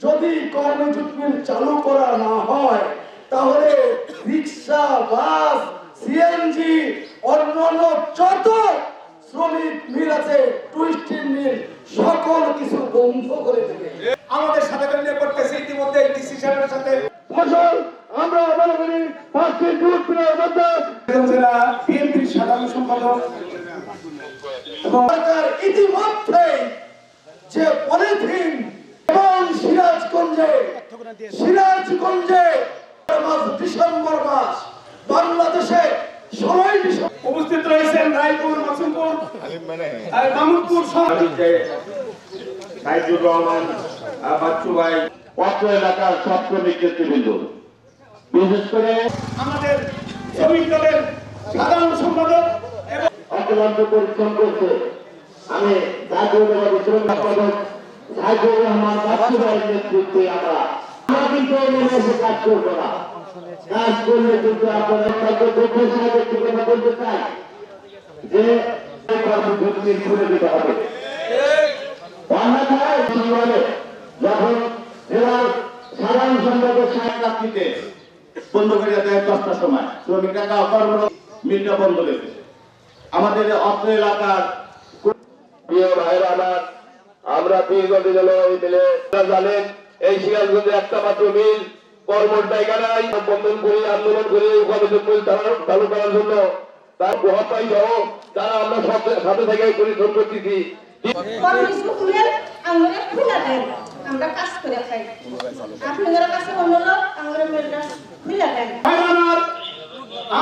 যদি কর্মজীবী মিল চালু করা না হয় তাহলে রিক্সা, বাস, সিএনজি, অন্যান্য যত শ্রমিক মিল আছে, টুইস্টিং মিল, সকল কিছু বন্ধ করে দেবে। আমাদের সাথে মিলে করতেছে ইতিমধ্যে ডিসি সাহেবের সাথে ফসল আমরা মনে করি 5টি জুট মিলের মধ্যে জেলা বিএনপির সাধারণ সম্পাদক এবং সরকার ইতিমধ্যে যে পলিথিন এবং সিরাজগঞ্জে ডিসেম্বর মাস বাংলাদেশে 16 ডিসেম্বর উপস্থিত রয়েছেন রায়পুর, মাসুমপুর, মামুদপুর সাইদুর রহমান, বাচ্চু ভাই, অত্র এলাকার সব শ্রমিক নেতৃবৃন্দ, বিশেষ করে আমাদের শ্রমিক দলের সাধারণ সম্পাদক এবং অক্লান্ত পরিশ্রম করছে। আমি জাতীয়তাবাদী শ্রমিক সম্পাদক সাইদুর রহমান, বাচ্চু ভাইয়ের নেতৃত্বে আমরা কিন্তু এসে কাজ করবো না। কাজ করলে কিন্তু আপনারা বলতে চাই যে কর্মসূচির ঘুরে দিতে হবে। যখন জেলার সাধারণ সম্পাদক সাহেব রাত্রিতে বন্ধ করে দেয় 10টার সময়, শ্রমিকরা কর্মরত মিলটা বন্ধ রেখে আমাদের অত্র এলাকার প্রিয় ভাইরা আমার, আমরা দীর্ঘদিন হলো এই মিলে জানেন এই সিরাজগঞ্জে একটা মাত্র মিল কর্মর জায়গা নাই। বন্ধন করি, আন্দোলন করি মিল চালু করার জন্য তার বহাপাই সহ যারা আমরা সাথে থেকে পরিশ্রম করতেছি। আমরা কাজ করে খাই, আপনাদের কাছে অনুরোধ আমাদের মেলটা খুলে দেন।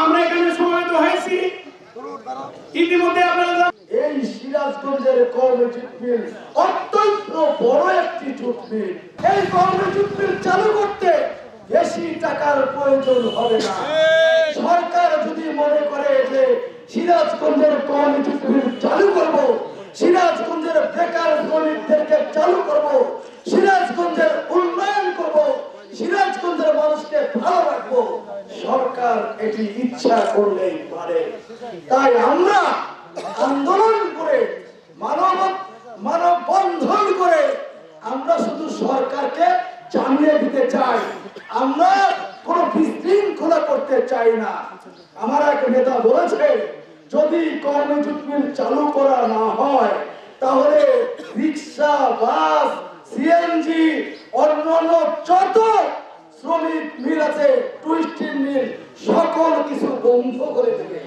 আমরা এখানে সমবেত হয়েছি ইতিমধ্যে আপনারা এই সিরাজগঞ্জের কর্মজীবী মিল অত্যন্ত বড় একটি জুট মিল। এই কর্মজীবী মিল চালু করতে বেশি টাকার প্রয়োজন হবে না। সরকার যদি মনে করে যে সিরাজগঞ্জের কর্মজীবী মিল চালু করব, সিরাজগঞ্জের বেকার শ্রমিকদেরকে চালু করব, সিরাজগঞ্জের উন্নয়ন করব, সিরাজগঞ্জের মানুষকে ভালো রাখবো, সরকার এটি ইচ্ছা করলেই পারে। তাই আমরা আন্দোলন করে মানববন্ধন করে আমরা শুধু সরকারকে জানিয়ে দিতে চাই, আমরা কোন বিশৃঙ্খলা করতে চাই না। আমার এক নেতা বলেছে যদি কর্মজীবী মিল চালু করা না হয় তাহলে রিক্সা, বাস, সিএনজি, অন্যান্য যত শ্রমিক মিল আছে, টুইস্টিং মিল, সকল কিছু বন্ধ করে দেবে।